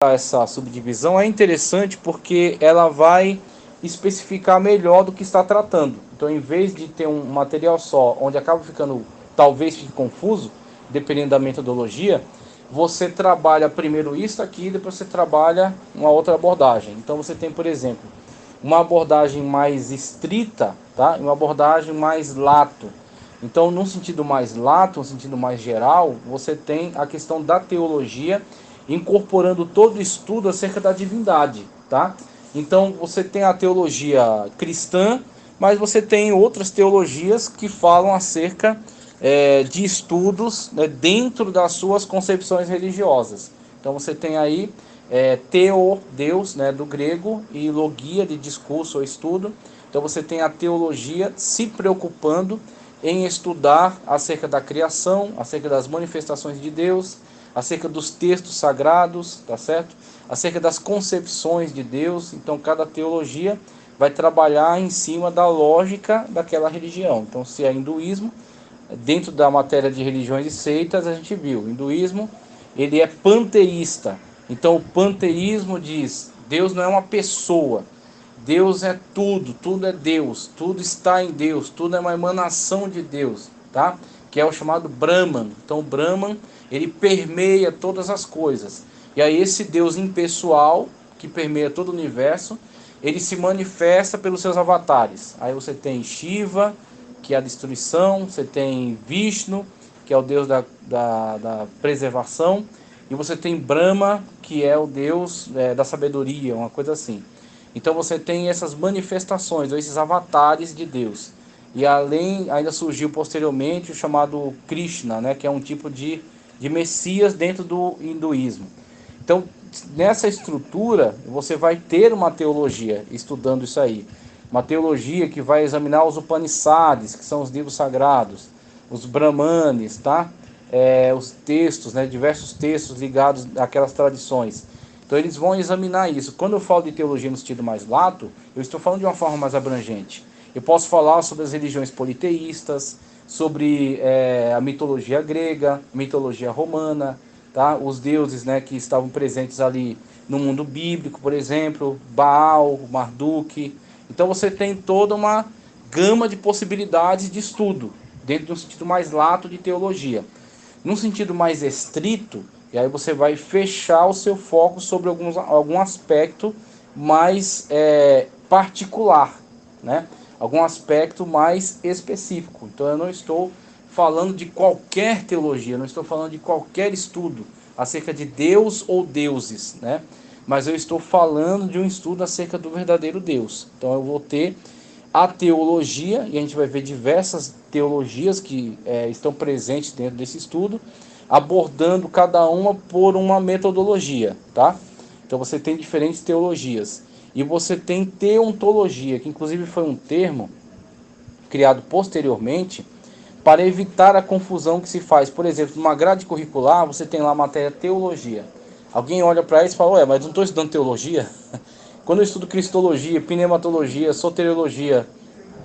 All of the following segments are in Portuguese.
essa subdivisão é interessante porque ela vai especificar melhor do que está tratando. Então, em vez de ter um material só, onde acaba ficando, talvez fique confuso, dependendo da metodologia, você trabalha primeiro isso aqui e depois você trabalha uma outra abordagem. Então, você tem, por exemplo, uma abordagem mais estrita, tá? E uma abordagem mais lato. Então, num sentido mais lato, num sentido mais geral, você tem a questão da teologia incorporando todo o estudo acerca da divindade, tá? Então, você tem a teologia cristã, mas você tem outras teologias que falam acerca de estudos, né, dentro das suas concepções religiosas. Então, você tem aí teo, Deus, né, do grego, e logia, de discurso ou estudo. Então, você tem a teologia se preocupando em estudar acerca da criação, acerca das manifestações de Deus, acerca dos textos sagrados, tá certo? Acerca das concepções de Deus. Então, cada teologia vai trabalhar em cima da lógica daquela religião. Então, se é hinduísmo, dentro da matéria de religiões e seitas, a gente viu, o hinduísmo, ele é panteísta. Então, o panteísmo diz, Deus não é uma pessoa, Deus é tudo, tudo é Deus, tudo está em Deus, tudo é uma emanação de Deus, tá? Que é o chamado Brahman. Então, o Brahman, ele permeia todas as coisas. E aí esse Deus impessoal, que permeia todo o universo, ele se manifesta pelos seus avatares. Aí você tem Shiva, que é a destruição, você tem Vishnu, que é o Deus da preservação, e você tem Brahma, que é o Deus da sabedoria, uma coisa assim. Então você tem essas manifestações, esses avatares de Deus. E além, ainda surgiu posteriormente o chamado Krishna, né, que é um tipo de Messias dentro do hinduísmo. Então, nessa estrutura, você vai ter uma teologia estudando isso aí. Uma teologia que vai examinar os Upanishads, que são os livros sagrados, os Brahmanes, tá? Os textos, né, diversos textos ligados àquelas tradições. Então eles vão examinar isso. Quando eu falo de teologia no sentido mais lato, eu estou falando de uma forma mais abrangente. Eu posso falar sobre as religiões politeístas, sobre a mitologia grega, mitologia romana, tá? Os deuses, né, que estavam presentes ali no mundo bíblico, por exemplo, Baal, Marduk. Então você tem toda uma gama de possibilidades de estudo, dentro de um sentido mais lato de teologia. Num sentido mais estrito, e aí você vai fechar o seu foco sobre algum aspecto mais particular, né? Algum aspecto mais específico. Então eu não estou falando de qualquer teologia, não estou falando de qualquer estudo acerca de Deus ou deuses, né? Mas eu estou falando de um estudo acerca do verdadeiro Deus. Então eu vou ter a teologia, e a gente vai ver diversas teologias que estão presentes dentro desse estudo, abordando cada uma por uma metodologia, tá? Então você tem diferentes teologias. E você tem teontologia, que inclusive foi um termo criado posteriormente para evitar a confusão que se faz. Por exemplo, numa grade curricular, você tem lá a matéria teologia. Alguém olha para isso e fala, ué, mas não estou estudando teologia? Quando eu estudo cristologia, pneumatologia, soteriologia,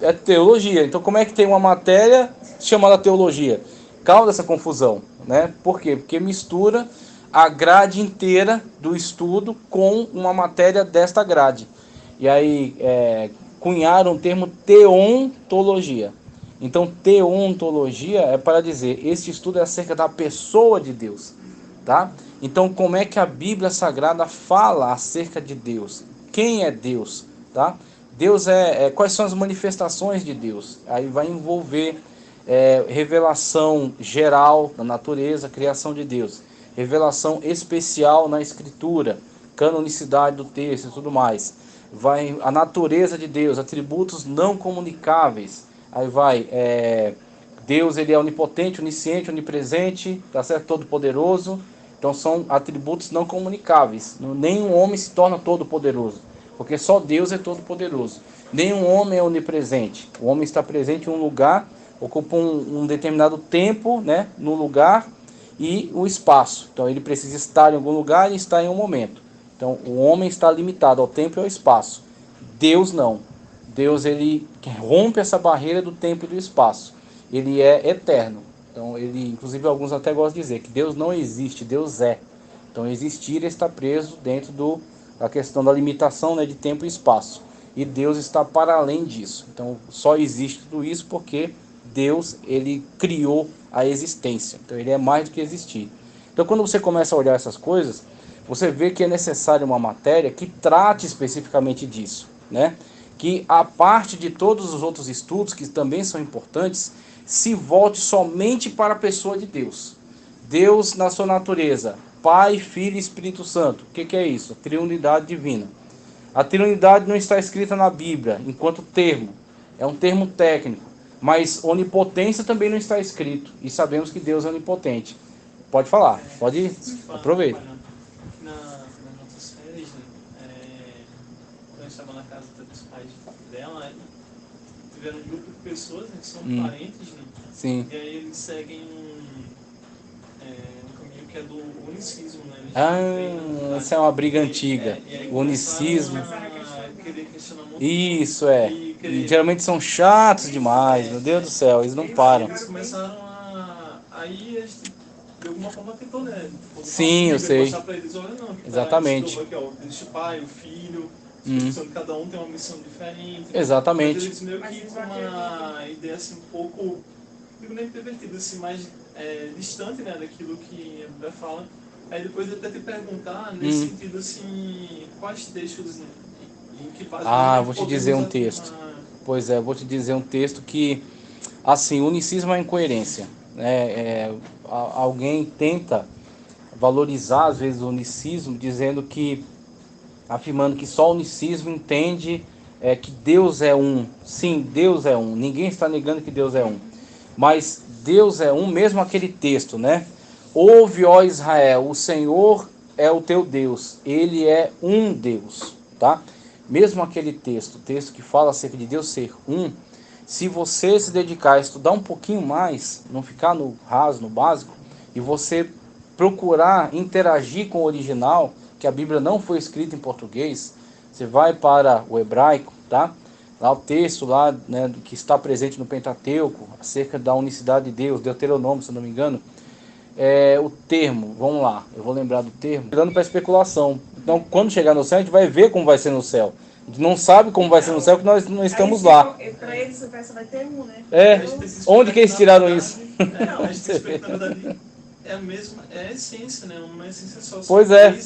é teologia. Então como é que tem uma matéria chamada teologia? Causa essa confusão, né? Por quê? Porque mistura a grade inteira do estudo com uma matéria desta grade. E aí cunharam o termo teontologia. Então teontologia é para dizer, este estudo é acerca da pessoa de Deus, tá? Então como é que a Bíblia Sagrada fala acerca de Deus? Quem é Deus, tá? Deus quais são as manifestações de Deus? Aí vai envolver revelação geral da natureza, criação de Deus, revelação especial na Escritura, canonicidade do texto e tudo mais. Vai a natureza de Deus, atributos não comunicáveis. Aí vai Deus, ele é onipotente, onisciente, onipresente, tá certo? Todo poderoso. Então são atributos não comunicáveis. Nenhum homem se torna todo poderoso, porque só Deus é todo poderoso. Nenhum homem é onipresente. O homem está presente em um lugar, ocupa um determinado tempo, né, no lugar e o espaço. Então ele precisa estar em algum lugar e estar em um momento. Então o homem está limitado ao tempo e ao espaço. Deus não. Deus, ele rompe essa barreira do tempo e do espaço. Ele é eterno. Então ele, inclusive alguns até gostam de dizer que Deus não existe, Deus é. Então existir está preso dentro da questão da limitação, né, de tempo e espaço. E Deus está para além disso. Então só existe tudo isso porque Deus, ele criou a existência. Então ele é mais do que existir. Então quando você começa a olhar essas coisas, você vê que é necessário uma matéria que trate especificamente disso, né? Que a parte de todos os outros estudos, que também são importantes, se volte somente para a pessoa de Deus. Deus na sua natureza, Pai, Filho e Espírito Santo. O que é isso? A triunidade divina. A triunidade não está escrita na Bíblia enquanto termo, é um termo técnico, mas onipotência também não está escrito, e sabemos que Deus é onipotente. Pode falar, pode ir, aproveita. Nas nossas férias, quando eu estava na casa dos pais dela, tiveram um grupo de pessoas, que são parentes, né? Sim. E aí eles seguem um caminho que é do unicismo, né? Essa é uma briga antiga. O unicismo. Querer questionar muito. Isso é. E geralmente são chatos demais, meu Deus do céu, eles não param. Eles começaram aí a gente, de alguma forma, tentou, né? Sim, eu sei. Mostrar pra eles, olha, não, que exatamente. Aqui, ó, existe o pai, o filho, cada um tem uma missão diferente. Exatamente. Mas eles meio que com uma ideia assim um pouco, digo nem pervertida, assim, mais distante, né, daquilo que a Bíblia fala. Aí depois eu até te perguntar, nesse sentido assim, quais textos em que base vou te dizer um texto. Pois é, vou te dizer um texto que, assim, unicismo é incoerência. Alguém tenta valorizar, às vezes, o unicismo, afirmando que só o unicismo entende que Deus é um. Sim, Deus é um. Ninguém está negando que Deus é um. Mas Deus é um, mesmo aquele texto, né? Ouve, ó Israel, o Senhor é o teu Deus. Ele é um Deus, tá? Mesmo aquele texto, o texto que fala acerca de Deus ser um, se você se dedicar a estudar um pouquinho mais, não ficar no raso, no básico, e você procurar interagir com o original, que a Bíblia não foi escrita em português, você vai para o hebraico, tá? Lá o texto lá, né, que está presente no Pentateuco, acerca da unicidade de Deus, Deuteronômio, se não me engano, o termo, vamos lá, eu vou lembrar do termo, dando para especulação. Então, quando chegar no céu, a gente vai ver como vai ser no céu. A gente não sabe como vai ser no céu, porque nós não estamos lá. Para eles, a peça vai ter um, né? Onde que eles tiraram isso? Não, a gente na verdade, é a mesma, é a essência, né? Uma essência só. Pois é,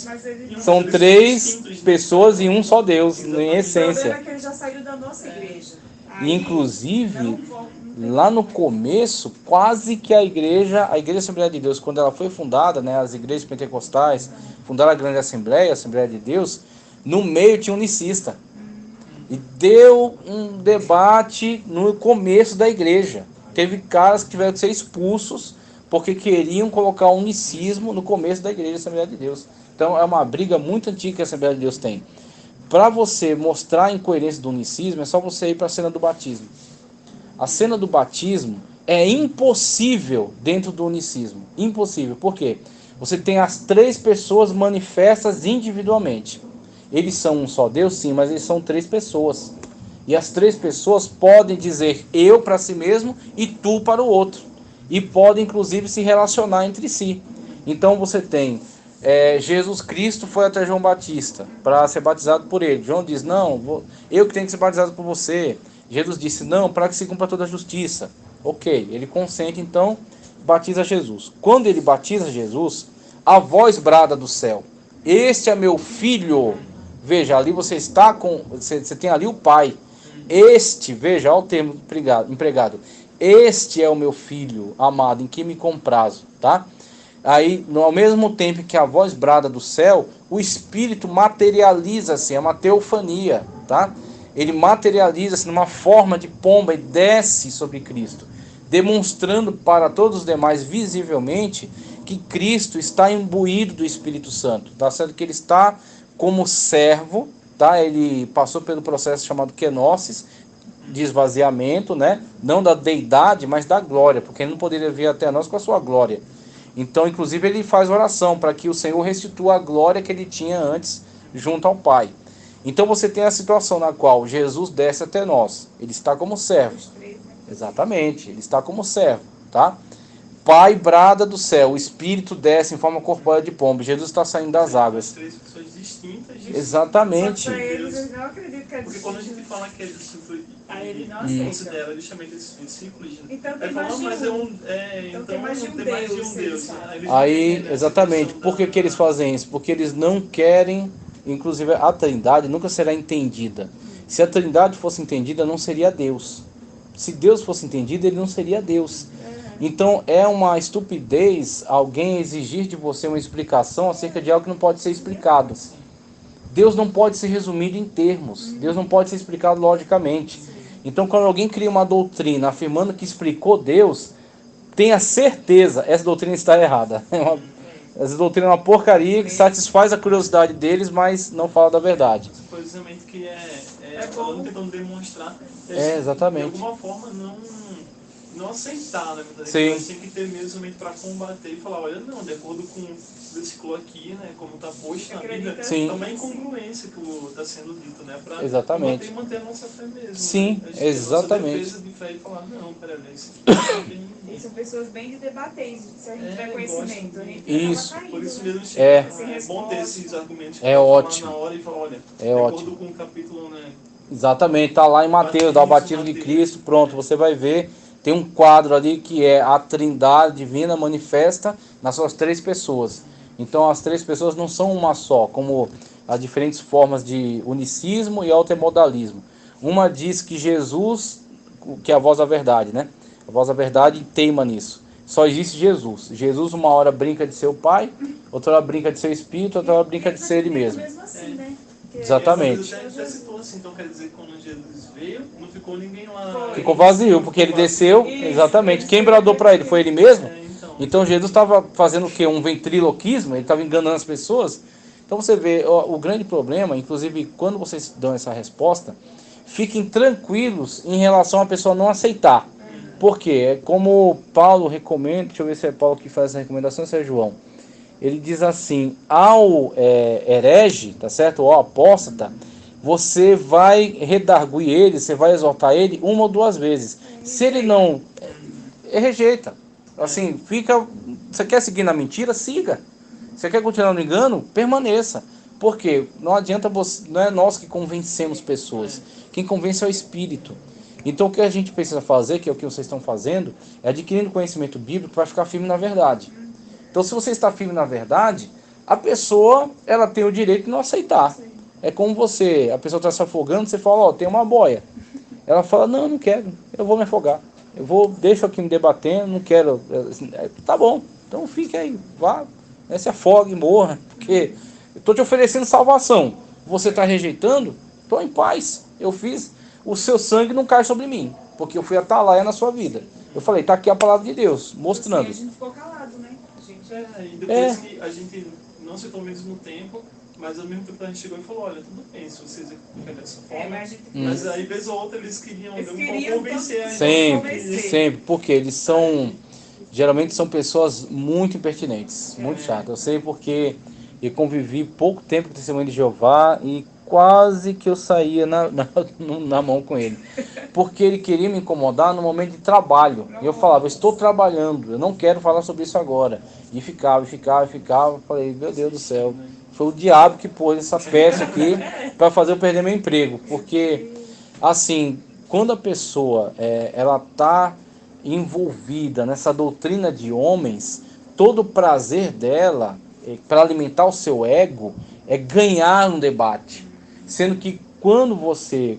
são três pessoas e um só Deus, em essência. O problema é que eles já saíram da nossa igreja. Inclusive, lá no começo, quase que a Igreja Assembleia de Deus, quando ela foi fundada, né, as igrejas pentecostais, fundaram a Grande Assembleia, a Assembleia de Deus, no meio tinha um unicista. E deu um debate no começo da igreja. Teve caras que tiveram que ser expulsos porque queriam colocar o unicismo no começo da igreja Assembleia de Deus. Então é uma briga muito antiga que a Assembleia de Deus tem. Para você mostrar a incoerência do unicismo, é só você ir para a cena do batismo. A cena do batismo é impossível dentro do unicismo. Impossível. Por quê? Você tem as três pessoas manifestas individualmente. Eles são um só Deus, sim, mas eles são três pessoas. E as três pessoas podem dizer eu para si mesmo e tu para o outro. E podem, inclusive, se relacionar entre si. Então você tem Jesus Cristo foi até João Batista para ser batizado por ele. João diz, não, eu que tenho que ser batizado por você. Jesus disse, não, para que se cumpra toda a justiça. Ok, ele consente, então batiza Jesus. Quando ele batiza Jesus, a voz brada do céu, este é meu filho. Veja, ali você está com, você tem ali o pai. Este, veja, olha o termo empregado. Este é o meu filho amado, em que me comprazo, tá? Aí, ao mesmo tempo que a voz brada do céu, o Espírito materializa-se, é uma teofania, tá? Ele materializa-se numa forma de pomba e desce sobre Cristo, demonstrando para todos os demais visivelmente que Cristo está imbuído do Espírito Santo, tá certo? Que ele está como servo, tá? Ele passou pelo processo chamado kenosis, de esvaziamento, né? Não da deidade, mas da glória, porque ele não poderia vir até nós com a sua glória. Então, inclusive, ele faz oração para que o Senhor restitua a glória que ele tinha antes junto ao Pai. Então você tem a situação na qual Jesus desce até nós. Ele está como servo. Exatamente, ele está como servo, tá? Pai brada do céu, o Espírito desce em forma corpórea de pomba, Jesus está saindo das águas. Três pessoas distintas. Exatamente. Só que pra eles, eles não acreditam que é Porque quando a gente fala que é discípulo, aí ele não ele aceita. considera justamente esses discípulos. Então tem Aí mais fala, de mas um. é um. Então tem mais de um Deus, eles falam. Eles Aí, entendem essa exatamente, questão por que que eles fazem isso? Porque eles não querem, inclusive a Trindade nunca será entendida. Se a Trindade fosse entendida, não seria Deus. Se Deus fosse entendido, ele não seria Deus. Então é uma estupidez alguém exigir de você uma explicação acerca de algo que não pode ser explicado. Deus não pode ser resumido em termos. Deus não pode ser explicado logicamente. Então quando alguém cria uma doutrina afirmando que explicou Deus, tenha certeza, essa doutrina está errada. Essa doutrina é uma porcaria que satisfaz a curiosidade deles, mas não fala da verdade. Precisamente que bom. tentando demonstrar. Exatamente. De alguma forma não aceitar, né? Sim. Mas tem que ter mesmo para combater e falar, olha, não, de acordo com o versículo aqui, né, como está posto na Bíblia, Sim. também incongruência que está sendo dito, né, para Exatamente. manter a nossa fé mesmo. Sim, né? A gente exatamente. ter nossa defesa de fé e falar, não, peraí, isso aqui E são pessoas bem de debater, se a gente tiver É, conhecimento. gosto. A gente Isso. acaba caindo, por isso né? mesmo É. bom ter esses argumentos É pra falar ótimo. na hora e falar, olha, É de ótimo. acordo com o capítulo, né, Exatamente, está lá em Mateus, dá o batismo de Cristo, pronto, você vai ver, tem um quadro ali que é a Trindade divina manifesta nas suas três pessoas. Então as três pessoas não são uma só, como as diferentes formas de unicismo e altermodalismo. Uma diz que Jesus, que é a voz da verdade, né? A voz da verdade teima nisso. Só existe Jesus. Jesus uma hora brinca de ser o Pai, outra hora brinca de ser o Espírito, outra hora brinca de ser Ele mesmo. Mesmo assim, né? Porque Exatamente. Até citou assim, então quer dizer que quando Jesus veio, não ficou ninguém lá. Ficou vazio, porque ele desceu, exatamente. Quem bradou para ele foi ele mesmo. Então Jesus estava fazendo o quê? Um ventriloquismo, ele estava enganando as pessoas. Então você vê, o grande problema, inclusive quando vocês dão essa resposta, fiquem tranquilos em relação a pessoa não aceitar. Por quê? É como Paulo recomenda, deixa eu ver se é Paulo que faz essa recomendação, se é João. Ele diz assim, ao herege, tá certo? Ou ao apóstata, você vai redarguir ele, você vai exortar ele uma ou duas vezes. Se ele não rejeita, assim, fica. Você quer seguir na mentira? Siga. Você quer continuar no engano? Permaneça. Por quê? Não adianta você, não é nós que convencemos pessoas. Quem convence é o Espírito. Então o que a gente precisa fazer, que é o que vocês estão fazendo, é adquirindo conhecimento bíblico para ficar firme na verdade. Então se você está firme na verdade, a pessoa ela tem o direito de não aceitar. É como você, a pessoa está se afogando, você fala, ó, tem uma boia. Ela fala, não, não quero, eu vou me afogar. Deixo aqui me debatendo, não quero. Tá bom, então fique aí, vá, né, se afogue, morra, porque eu estou te oferecendo salvação. Você está rejeitando? Estou em paz. Eu fiz, o seu sangue não cai sobre mim, porque eu fui atalaia na sua vida. Eu falei, tá aqui a palavra de Deus, mostrando. Assim, a gente ficou calado, né? A gente... E depois que a gente não citou ao mesmo tempo, mas ao mesmo tempo a gente chegou e falou, olha, tudo bem se vocês querem dessa forma. Mas aí, vez ou outra, eles queriam convencer a Sempre, porque eles são, geralmente são pessoas muito impertinentes, muito chatas. Eu sei porque eu convivi pouco tempo com o Testemunho de Jeová e quase que eu saía na mão com ele. Porque ele queria me incomodar no momento de trabalho. E eu falava, eu estou trabalhando, eu não quero falar sobre isso agora. E ficava. Falei, meu Deus do céu. Foi o diabo que pôs essa peça aqui para fazer eu perder meu emprego. Porque, assim, quando a pessoa ela está envolvida nessa doutrina de homens, todo o prazer dela, para alimentar o seu ego, é ganhar um debate. Sendo que quando você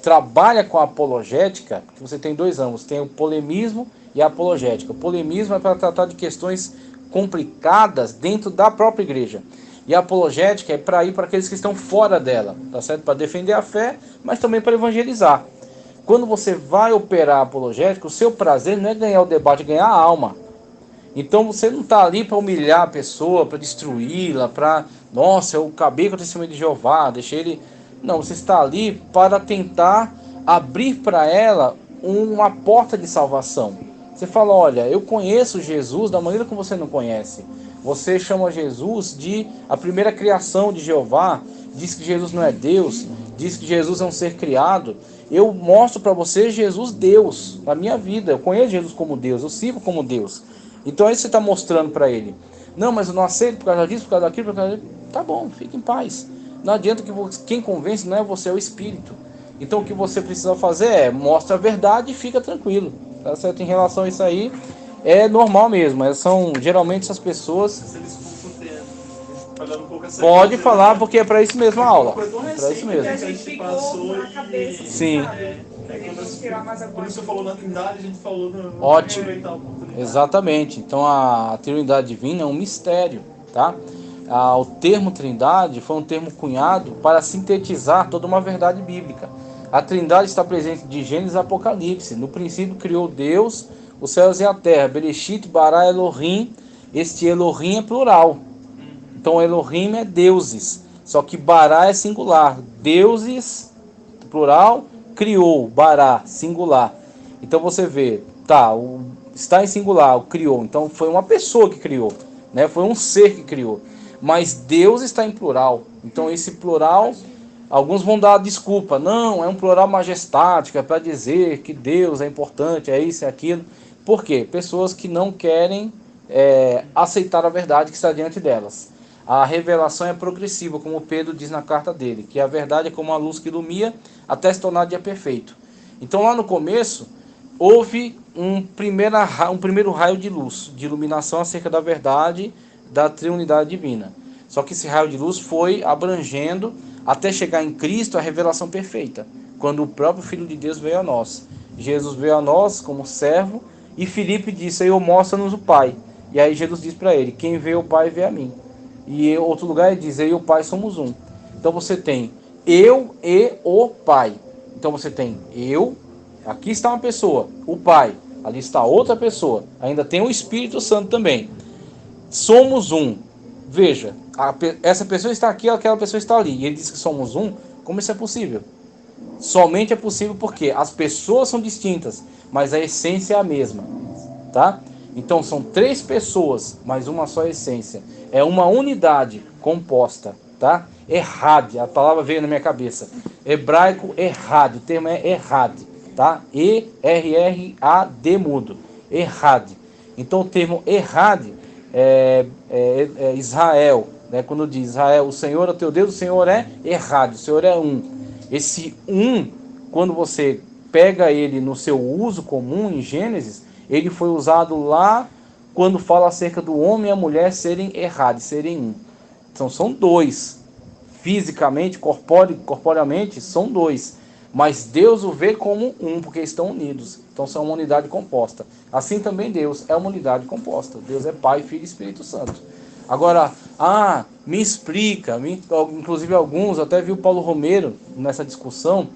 trabalha com a apologética, você tem dois ramos, tem o polemismo e a apologética. O polemismo é para tratar de questões complicadas dentro da própria igreja. E a apologética é para ir para aqueles que estão fora dela, tá certo? Para defender a fé, mas também para evangelizar. Quando você vai operar a apologética, o seu prazer não é ganhar o debate, é ganhar a alma. Então você não está ali para humilhar a pessoa, para destruí-la, para, nossa, eu acabei com o Testemunho de Jeová, deixei ele... Não, você está ali para tentar abrir para ela uma porta de salvação. Você fala, olha, eu conheço Jesus da maneira como você não conhece. Você chama Jesus de a primeira criação de Jeová, diz que Jesus não é Deus, diz que Jesus é um ser criado. Eu mostro para você Jesus Deus na minha vida. Eu conheço Jesus como Deus, eu sirvo como Deus. Então aí você está mostrando para ele, não, mas eu não aceito por causa disso, por causa daquilo, por causa daquilo. Tá bom, fique em paz. Não adianta que quem convence não é você, é o Espírito. Então o que você precisa fazer é mostra a verdade e fica tranquilo, tá certo? Em relação a isso aí, é normal mesmo. Geralmente essas pessoas. Essa desculpa ter, falando um pouco essa Pode coisa, falar, né? porque é para isso mesmo a aula. Foi tão É para isso recente, mesmo. Que a né, gente que ficou passou na cabeça, Sim. sabe? Quando você falou na Trindade, a gente falou no Ótimo. aproveitar a oportunidade. Exatamente. Então a Trindade Divina é um mistério, tá? O termo Trindade foi um termo cunhado para sintetizar toda uma verdade bíblica. A Trindade está presente de Gênesis a Apocalipse. No princípio criou Deus os céus e a terra. Bereshit bara Elohim. Este Elohim é plural. Então Elohim é deuses. Só que bara é singular. Deuses, plural, criou. Bara, singular. Então você vê, tá, está em singular, o criou. Então foi uma pessoa que criou, né? Foi um ser que criou. Mas Deus está em plural. Então esse plural, alguns vão dar desculpa. Não, é um plural majestático, é para dizer que Deus é importante, é isso, é aquilo. Por quê? Pessoas que não querem aceitar a verdade que está diante delas. A revelação é progressiva, como Pedro diz na carta dele, que a verdade é como a luz que ilumina até se tornar dia perfeito. Então lá no começo, houve um primeiro raio de luz, de iluminação acerca da verdade da triunidade divina. Só que esse raio de luz foi abrangendo até chegar em Cristo a revelação perfeita, quando o próprio Filho de Deus veio a nós. Jesus veio a nós como servo e Filipe disse, eu mostra-nos o Pai. E aí Jesus diz para ele, quem vê o Pai vê a mim. E em outro lugar ele diz, eu e o Pai somos um. Então você tem eu e o Pai. Então você tem eu, aqui está uma pessoa, o Pai, ali está outra pessoa, ainda tem o Espírito Santo também. Somos um. Veja, essa pessoa está aqui, aquela pessoa está ali. E ele diz que somos um. Como isso é possível? Somente é possível porque as pessoas são distintas, mas a essência é a mesma, tá? Então são três pessoas, mas uma só essência. É uma unidade composta, tá? Errad, a palavra veio na minha cabeça. Hebraico errad, o termo é errad, tá? E-R-R-A-D mudo. Errad. Então o termo errad é Israel, né? Quando diz Israel, o Senhor é teu Deus, o Senhor é errad, o Senhor é um. Esse um, quando você pega ele no seu uso comum em Gênesis, ele foi usado lá quando fala acerca do homem e a mulher serem errados, serem um. Então são dois. Fisicamente, corporeamente, são dois. Mas Deus o vê como um, porque estão unidos. Então são uma unidade composta. Assim também Deus é uma unidade composta. Deus é Pai, Filho e Espírito Santo. Agora, me explica, inclusive alguns, até vi o Paulo Romero nessa discussão,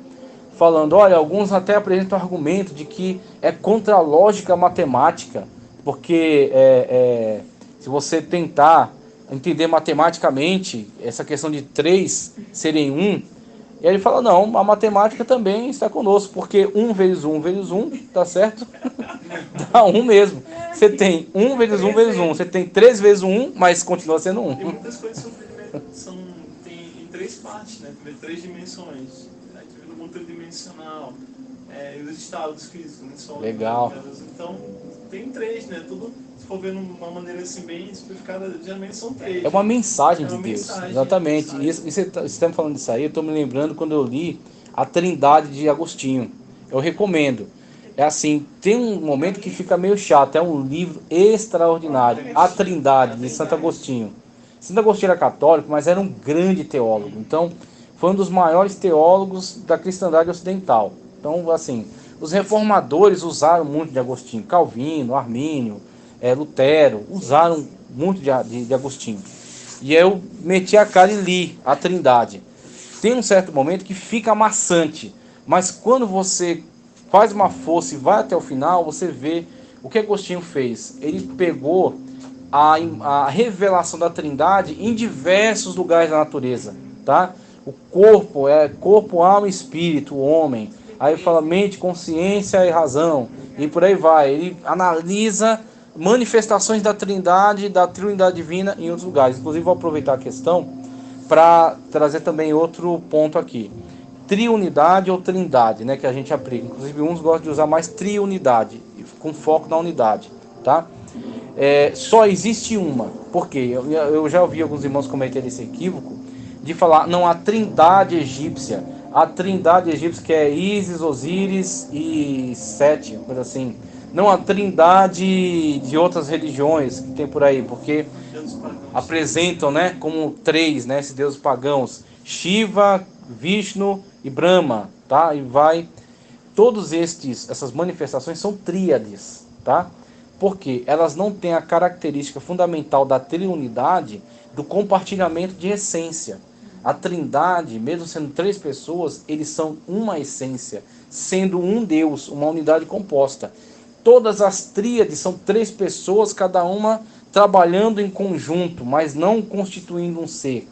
falando, olha, alguns até apresentam o argumento de que é contra a lógica matemática, porque se você tentar entender matematicamente essa questão de três serem um, e ele fala, não, a matemática também está conosco, porque 1 vezes 1, tá certo? Dá 1 mesmo. Você tem 1 vezes 1 vezes 1, você tem 3 vezes 1, mas continua sendo 1. E muitas coisas tem em três partes, né? Tem três dimensões. A gente vê no mundo tridimensional, os estados físicos, né? Só Legal. Então, tem três, né? Tudo, se for ver de uma maneira assim bem simplificada, geralmente são três. É uma mensagem É de uma Deus. mensagem, Exatamente. mensagem. E você está me falando disso aí, eu estou me lembrando quando eu li a Trindade de Agostinho. Eu recomendo. É assim, tem um momento que fica meio chato, é um livro extraordinário. A Trindade, de Santo Agostinho. Santo Agostinho era católico, mas era um grande teólogo. Então, foi um dos maiores teólogos da cristandade ocidental. Então, assim, os reformadores usaram muito de Agostinho. Calvino, Armínio, Lutero, usaram muito de Agostinho. E eu meti a cara e li a Trindade. Tem um certo momento que fica maçante, mas quando você faz uma força e vai até o final, você vê o que Agostinho fez. Ele pegou a revelação da Trindade em diversos lugares da natureza, tá? O corpo é corpo, alma e espírito, o homem. Aí fala mente, consciência e razão, e por aí vai. Ele analisa manifestações da Trindade, da Trindade divina em outros lugares. Inclusive vou aproveitar a questão para trazer também outro ponto aqui. Triunidade ou trindade, né, que a gente aplica. Inclusive uns gostam de usar mais triunidade, com foco na unidade, tá? só existe uma. Por quê? Eu já ouvi alguns irmãos cometerem esse equívoco de falar, não, a trindade egípcia. A trindade egípcia que é Ísis, Osíris e Sete, coisa assim. Não a trindade de outras religiões que tem por aí, porque apresentam, né, como três, né, esses deuses pagãos: Shiva, Vishnu e Brahma, tá? E vai, todos essas manifestações são tríades, tá? Porque elas não têm a característica fundamental da triunidade, do compartilhamento de essência. A trindade, mesmo sendo três pessoas, eles são uma essência, sendo um Deus, uma unidade composta. Todas as tríades são três pessoas, cada uma trabalhando em conjunto, mas não constituindo um ser,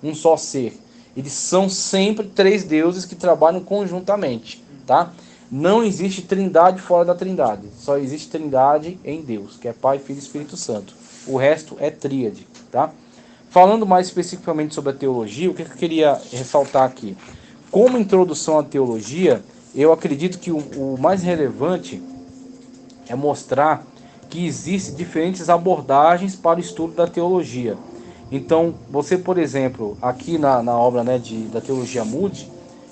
um só ser. Eles são sempre três deuses que trabalham conjuntamente, tá? Não existe trindade fora da trindade. Só existe trindade em Deus, que é Pai, Filho e Espírito Santo. O resto é tríade, tá? Falando mais especificamente sobre a teologia, o que eu queria ressaltar aqui? Como introdução à teologia, eu acredito que o mais relevante é mostrar que existem diferentes abordagens para o estudo da teologia. Então, você, por exemplo, aqui na obra, né, da Teologia Moody,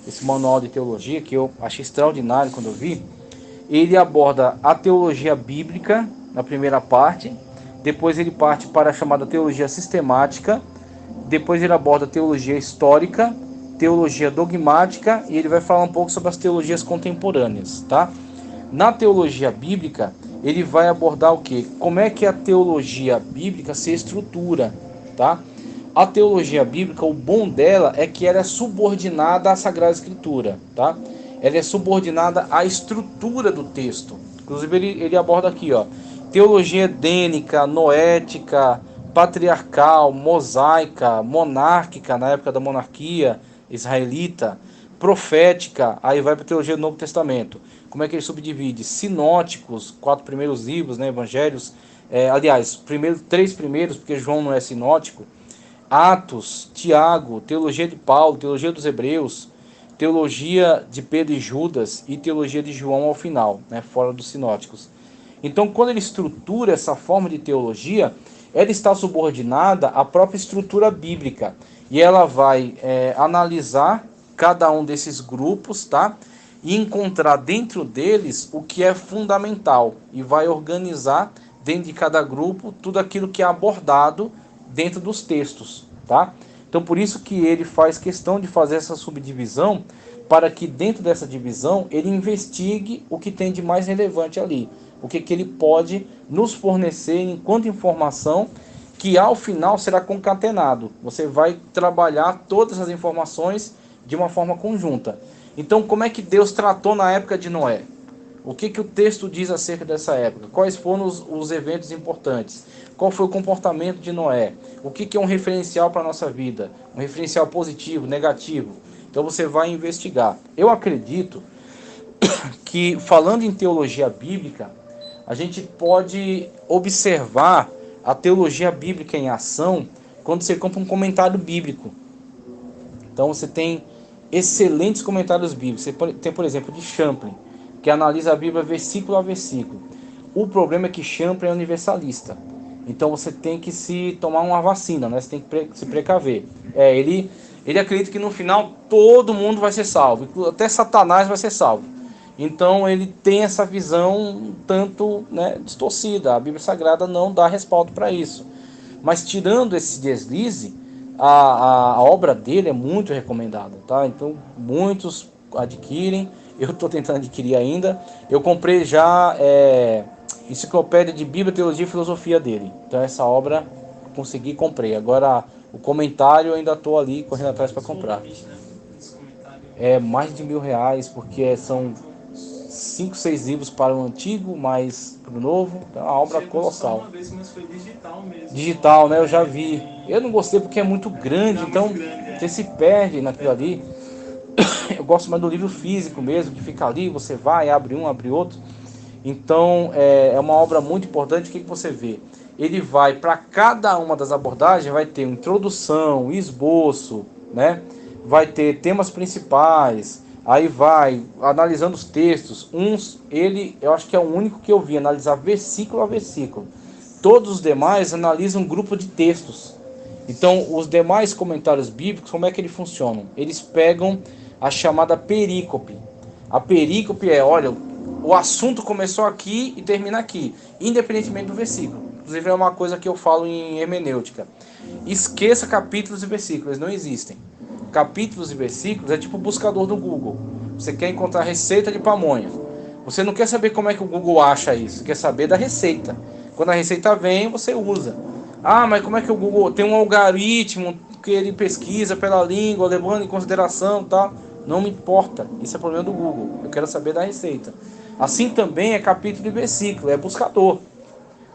esse manual de teologia, que eu achei extraordinário quando eu vi, ele aborda a teologia bíblica na primeira parte, depois ele parte para a chamada teologia sistemática, depois ele aborda a teologia histórica, teologia dogmática, e ele vai falar um pouco sobre as teologias contemporâneas, tá? Na teologia bíblica, ele vai abordar o quê? Como é que a teologia bíblica se estrutura, tá? A teologia bíblica, o bom dela é que ela é subordinada à Sagrada Escritura, tá? Ela é subordinada à estrutura do texto. Inclusive ele aborda aqui, ó, teologia edênica, noética, patriarcal, mosaica, monárquica, na época da monarquia israelita, profética, aí vai para a teologia do Novo Testamento. Como é que ele subdivide? Sinóticos, 4 primeiros livros, né, evangelhos, aliás, três primeiros, porque João não é sinótico. Atos, Tiago, teologia de Paulo, teologia dos Hebreus, teologia de Pedro e Judas e teologia de João ao final, né, fora dos sinóticos. Então, quando ele estrutura essa forma de teologia, ela está subordinada à própria estrutura bíblica. E ela vai analisar cada um desses grupos, tá? E encontrar dentro deles o que é fundamental. E vai organizar dentro de cada grupo tudo aquilo que é abordado dentro dos textos, tá? Então, por isso que ele faz questão de fazer essa subdivisão, para que dentro dessa divisão ele investigue o que tem de mais relevante ali. O que ele pode nos fornecer enquanto informação, que ao final será concatenado. Você vai trabalhar todas as informações de uma forma conjunta. Então, como é que Deus tratou na época de Noé? O que o texto diz acerca dessa época? Quais foram os eventos importantes? Qual foi o comportamento de Noé? O que é um referencial para a nossa vida? Um referencial positivo, negativo? Então você vai investigar. Eu acredito que, falando em teologia bíblica, a gente pode observar a teologia bíblica em ação quando você compra um comentário bíblico. Então você tem excelentes comentários bíblicos. Você tem, por exemplo, de Champlin, que analisa a Bíblia versículo a versículo. O problema é que Champlin é universalista. Então você tem que se tomar uma vacina, né? Você tem que se precaver. Ele acredita que no final todo mundo vai ser salvo, até Satanás vai ser salvo. Então ele tem essa visão um tanto, né, distorcida. A Bíblia Sagrada não dá respaldo para isso. Mas tirando esse deslize, a obra dele é muito recomendada, tá? Então muitos adquirem. Eu estou tentando adquirir ainda. Eu comprei já enciclopédia de Bíblia, Teologia e Filosofia dele. Então essa obra consegui, comprei. Agora o comentário eu ainda estou ali correndo atrás para comprar. É mais de R$1.000, porque são 5, 6 livros para o antigo, mais para o novo. Então é uma obra colossal. Uma vez, mas foi digital mesmo. Digital, né? Eu já vi. Eu não gostei porque é muito grande, então você se perde naquilo ali. Eu gosto mais do livro físico mesmo, que fica ali, você vai, abre um, abre outro. Então é uma obra muito importante. O que você vê? Ele vai, para cada uma das abordagens, vai ter uma introdução, esboço, né? Vai ter temas principais, aí vai analisando os textos. Eu acho que é o único que eu vi analisar versículo a versículo todos os demais analisam um grupo de textos. Então, os demais comentários bíblicos, como é que eles funcionam? Eles pegam a chamada perícope. A perícope é, olha, o assunto começou aqui e termina aqui, independentemente do versículo. Inclusive é uma coisa que eu falo em hermenêutica. Esqueça capítulos e versículos, eles não existem. Capítulos e versículos é tipo o buscador do Google. Você quer encontrar receita de pamonha. Você não quer saber como é que o Google acha isso, quer saber da receita. Quando a receita vem, você usa. Ah, mas como é que o Google tem um algoritmo que ele pesquisa pela língua, levando em consideração, tá? Não me importa, isso é problema do Google. Eu quero saber da receita. Assim também é capítulo e versículo, é buscador.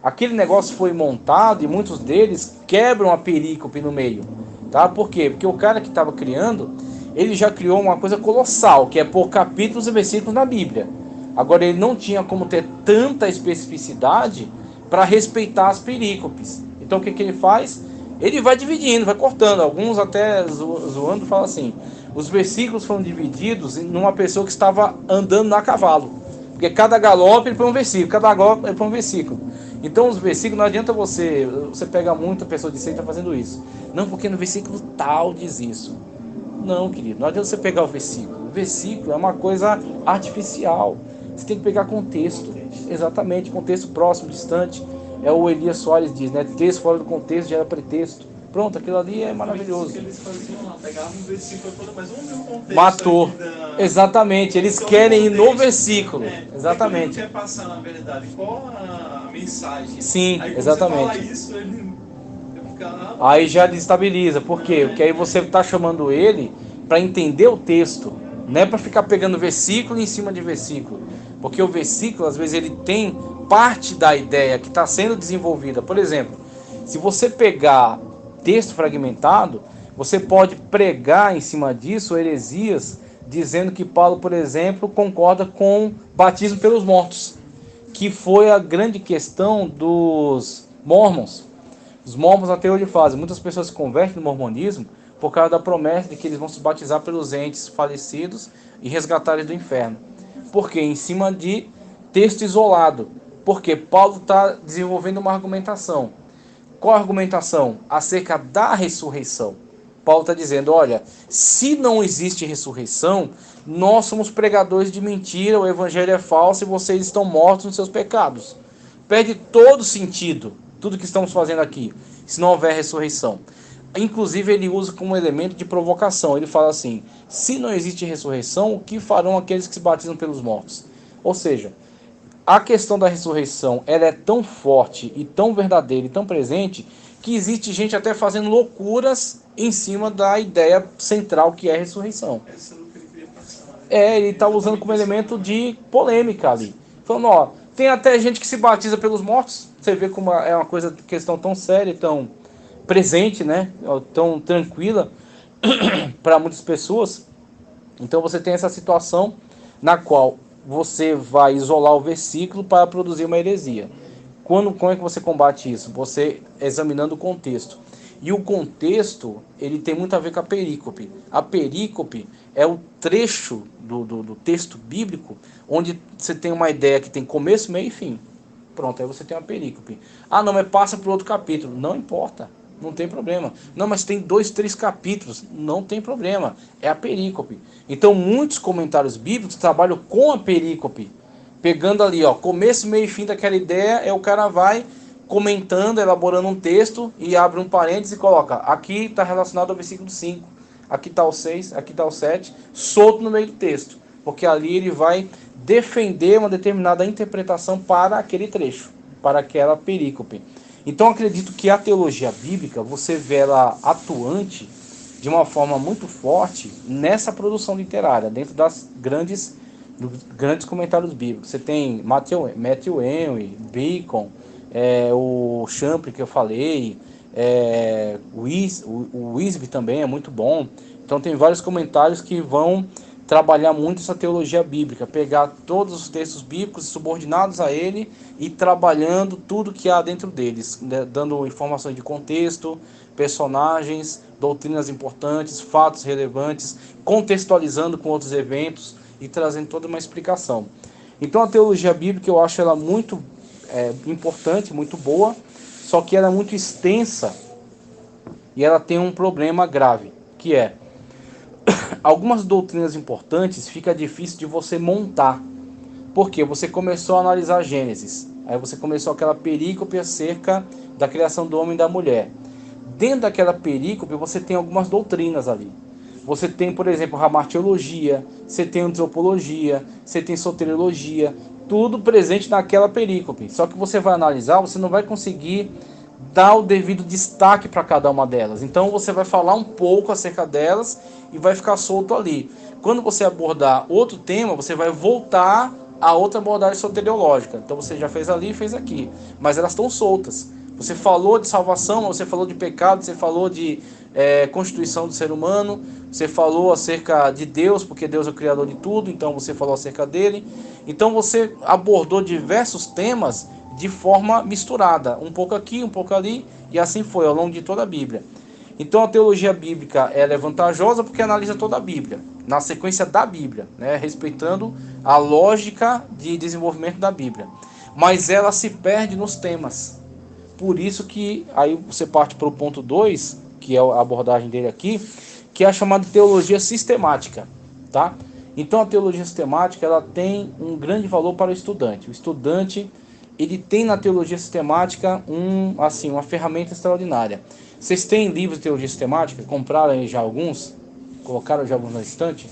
Aquele negócio foi montado e muitos deles quebram a perícope no meio, tá? Por quê? Porque o cara que estava criando, ele já criou uma coisa colossal, que é pôr capítulos e versículos na Bíblia. Agora ele não tinha como ter tanta especificidade para respeitar as perícopes. Então o que ele faz? Ele vai dividindo, vai cortando. Alguns até zoando falam assim: os versículos foram divididos numa pessoa que estava andando a cavalo. Porque cada galope ele põe um versículo, cada galope ele põe um versículo. Então os versículos, não adianta você pega muita pessoa de seita fazendo isso. Não, porque no versículo tal diz isso. Não, querido, não adianta você pegar o versículo. O versículo é uma coisa artificial. Você tem que pegar contexto. Exatamente, contexto próximo, distante. É o Elias Soares diz, né? Texto fora do contexto gera pretexto. Pronto, aquilo ali é maravilhoso. Eles faziam lá, pegavam um versículo todo, mas vamos ver o contexto. Matou. Exatamente, eles então, querem ir no contexto, versículo. Exatamente. O que ele quer passar, na verdade? Qual a mensagem? Sim, aí, exatamente. Você fala isso, ele fica... Aí já destabiliza. Por quê? Porque aí você está chamando ele para entender o texto. Não é para ficar pegando versículo em cima de versículo. Porque o versículo, às vezes, ele tem parte da ideia que está sendo desenvolvida. Por exemplo, se você pegar texto fragmentado, você pode pregar em cima disso heresias, dizendo que Paulo, por exemplo, concorda com batismo pelos mortos, que foi a grande questão dos mormons. Os mormons até hoje fazem. Muitas pessoas se convertem no mormonismo por causa da promessa de que eles vão se batizar pelos entes falecidos e resgatar eles do inferno. Por quê? Em cima de texto isolado. Porque Paulo está desenvolvendo uma argumentação. Qual a argumentação? Acerca da ressurreição. Paulo está dizendo, olha, se não existe ressurreição, nós somos pregadores de mentira, o evangelho é falso e vocês estão mortos nos seus pecados. Perde todo sentido, tudo que estamos fazendo aqui, se não houver ressurreição. Inclusive ele usa como elemento de provocação, ele fala assim, se não existe ressurreição, o que farão aqueles que se batizam pelos mortos? Ou seja, a questão da ressurreição, ela é tão forte e tão verdadeira e tão presente, que existe gente até fazendo loucuras em cima da ideia central que é a ressurreição. Essa é o que ele queria passar, né? Ele está usando como elemento de polêmica ali. Falando, ó, tem até gente que se batiza pelos mortos. Você vê como é uma coisa, questão tão séria, tão presente, né? Tão tranquila para muitas pessoas. Então você tem essa situação na qual você vai isolar o versículo para produzir uma heresia. Como é que você combate isso? Você examinando o contexto. E o contexto, ele tem muito a ver com a perícope. A perícope é o trecho do texto bíblico onde você tem uma ideia que tem começo, meio e fim. Pronto, aí você tem uma perícope. Ah, não, mas passa para outro capítulo. Não importa, não tem problema. Não, mas tem 2, 3 capítulos. Não tem problema, é a perícope. Então, muitos comentários bíblicos trabalham com a perícope. Pegando ali, ó, começo, meio e fim daquela ideia, o cara vai comentando, elaborando um texto e abre um parênteses e coloca, aqui está relacionado ao versículo 5, aqui está o 6, aqui está o 7, solto no meio do texto. Porque ali ele vai defender uma determinada interpretação para aquele trecho, para aquela perícope. Então acredito que a teologia bíblica, você vê ela atuante de uma forma muito forte nessa produção literária, dentro das grandes comentários bíblicos. Você tem Matthew Henry, Bacon, o Champlin que eu falei, o Wisby também é muito bom. Então tem vários comentários que vão trabalhar muito essa teologia bíblica, pegar todos os textos bíblicos subordinados a ele e trabalhando tudo que há dentro deles, né, dando informações de contexto, personagens, doutrinas importantes, fatos relevantes, contextualizando com outros eventos e trazendo toda uma explicação. Então a teologia bíblica eu acho ela muito importante, muito boa, só que ela é muito extensa e ela tem um problema grave, que é algumas doutrinas importantes fica difícil de você montar. Porque você começou a analisar Gênesis, aí você começou aquela perícope acerca da criação do homem e da mulher. Dentro daquela perícope você tem algumas doutrinas ali. Você tem, por exemplo, a martiologia, você tem antropologia, você tem soteriologia, tudo presente naquela perícope. Só que você vai analisar, você não vai conseguir dar o devido destaque para cada uma delas. Então você vai falar um pouco acerca delas e vai ficar solto ali. Quando você abordar outro tema, você vai voltar a outra abordagem soteriológica. Então você já fez ali e fez aqui, mas elas estão soltas. Você falou de salvação, você falou de pecado, você falou de constituição do ser humano, você falou acerca de Deus, porque Deus é o criador de tudo, então você falou acerca dele. Então você abordou diversos temas de forma misturada, um pouco aqui, um pouco ali, e assim foi ao longo de toda a Bíblia. Então a teologia bíblica ela é vantajosa porque analisa toda a Bíblia, na sequência da Bíblia, né, respeitando a lógica de desenvolvimento da Bíblia. Mas ela se perde nos temas. Por isso que aí você parte para o ponto 2, que é a abordagem dele aqui, que é a chamada teologia sistemática, tá? Então a teologia sistemática ela tem um grande valor para o estudante. O estudante ele tem na teologia sistemática uma ferramenta extraordinária. Vocês têm livros de teologia sistemática? Compraram aí já alguns? Colocaram já alguns na estante?